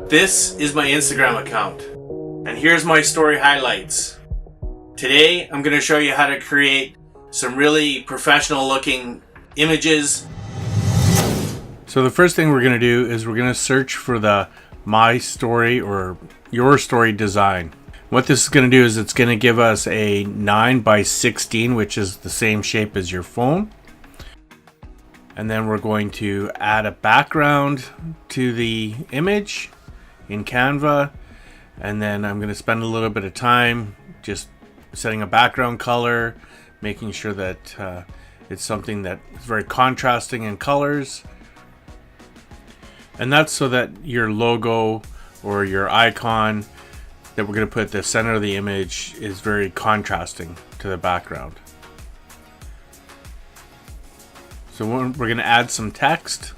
This is my Instagram account, and here's my story highlights. Today, I'm going to show you how to create some really professional looking images. So the first thing we're going to do is we're going to search for the My Story or Your Story design. What this is going to do is it's going to give us a 9:16, which is the same shape as your phone. And then we're going to add a background to the image in Canva. And then I'm going to spend a little bit of time just setting a background color, making sure that it's something that is very contrasting in colors. And that's so that your logo or your icon that we're going to put at the center of the image is very contrasting to the background. So we're going to add some text,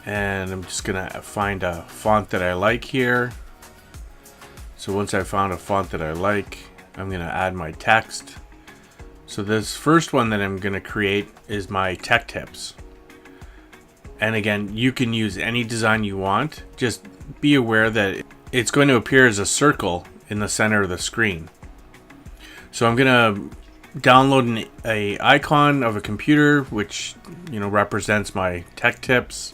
and I'm just going to find a font that I like here. So once I found a font that I like, I'm going to add my text. So this first one that I'm going to create is my tech tips. And again, you can use any design you want. Just be aware that it's going to appear as a circle in the center of the screen. So I'm going to download an icon of a computer, which represents my tech tips.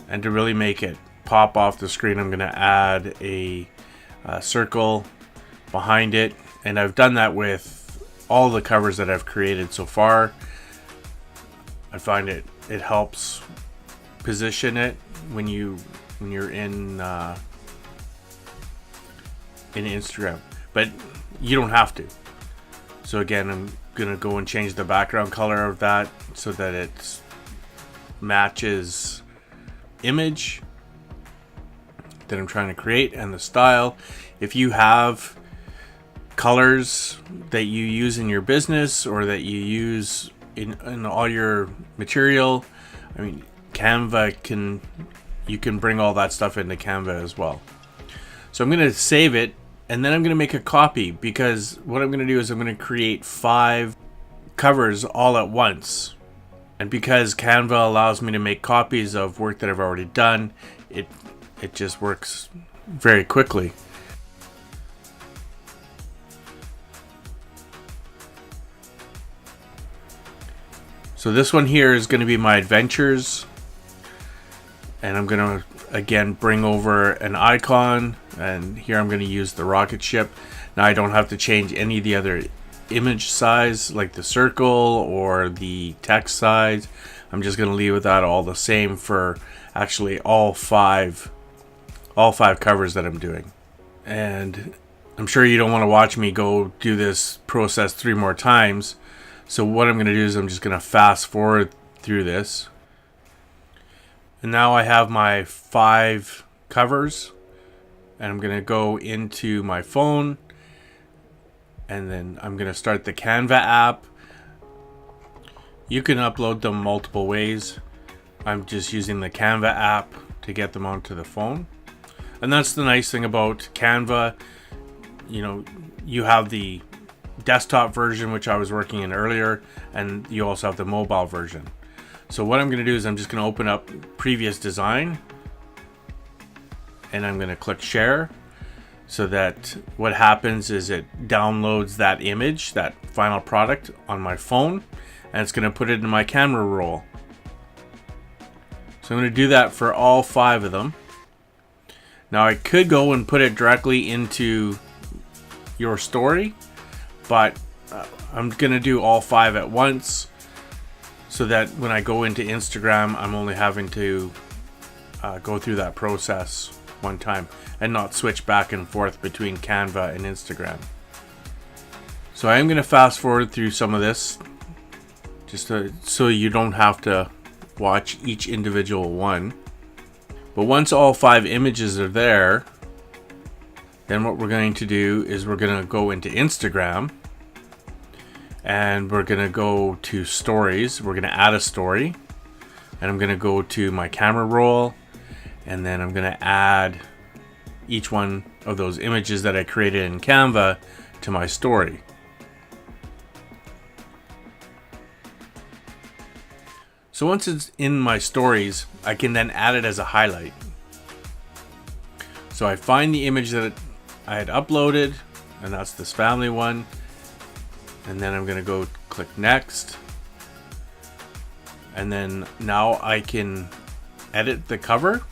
And to really make it pop off the screen, I'm going to add a circle behind it. And I've done that with all the covers that I've created so far. I find it helps position it when you're in Instagram, but you don't have to. So again, I'm gonna go and change the background color of that so that it matches image that I'm trying to create and the style. If you have colors that you use in your business or that you use in all your material, I mean, Canva you can bring all that stuff into Canva as well. So I'm going to save it, and then I'm going to make a copy, because what I'm going to do is I'm going to create 5 covers all at once. And because Canva allows me to make copies of work that I've already done, it just works very quickly. So this one here is going to be my adventures, and I'm going to again bring over an icon, and here I'm going to use the rocket ship. Now I don't have to change any of the other image size like the circle or the text size. I'm just going to leave that all the same for actually all five covers that I'm doing. And I'm sure you don't want to watch me go do this process 3 more times. So what I'm going to do is I'm just going to fast forward through this. And now I have my 5 covers. And I'm going to go into my phone. And then I'm going to start the Canva app. You can upload them multiple ways. I'm just using the Canva app to get them onto the phone. And that's the nice thing about Canva. You have the desktop version, which I was working in earlier, and you also have the mobile version. So what I'm going to do is I'm just going to open up previous design, and I'm going to click share, so that what happens is it downloads that image, that final product, on my phone, and it's going to put it in my camera roll. So I'm going to do that for all 5 of them. Now I could go and put it directly into your story, but I'm going to do all 5 at once, so that when I go into Instagram, I'm only having to go through that process one time and not switch back and forth between Canva and Instagram. So I am going to fast forward through some of this, just so you don't have to watch each individual one. But once all 5 images are there, then what we're going to do is we're going to go into Instagram, and we're going to go to stories. We're going to add a story, and I'm going to go to my camera roll, and then I'm going to add each one of those images that I created in Canva to my story. So once it's in my stories, I can then add it as a highlight. So I find the image that I had uploaded, and that's this family one. And then I'm going to go click next. And then now I can edit the cover.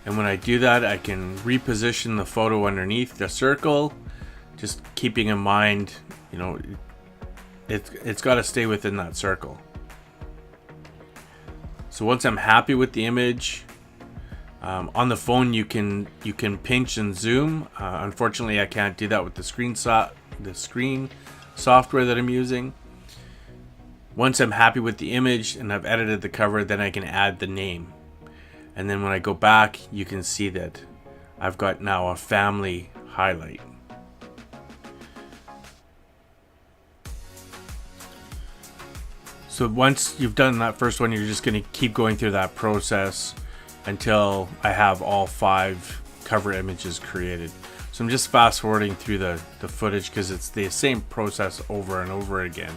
And when I do that, I can reposition the photo underneath the circle, just keeping in mind, you know, it's got to stay within that circle. So once I'm happy with the image, on the phone you can pinch and zoom. Unfortunately, I can't do that with the screen software that I'm using. Once I'm happy with the image and I've edited the cover, then I can add the name. And then when I go back, you can see that I've got now a family highlight. So once you've done that first one, you're just going to keep going through that process until I have all 5 cover images created. So I'm just fast forwarding through the footage because it's the same process over and over again.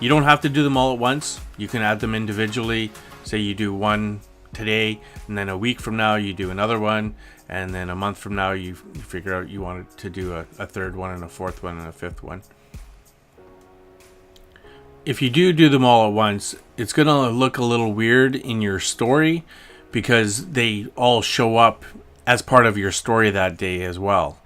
You don't have to do them all at once. You can add them individually. Say you do one today, and then a week from now you do another one, and then a month from now you figure out you wanted to do a third one and a fourth one and a fifth one. If you do them all at once, it's going to look a little weird in your story because they all show up as part of your story that day as well.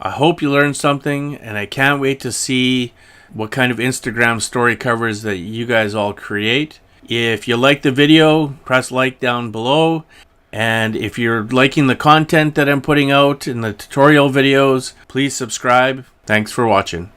I hope you learned something, and I can't wait to see what kind of Instagram story covers that you guys all create. If you like the video, press like down below. And if you're liking the content that I'm putting out in the tutorial videos, please subscribe. Thanks for watching.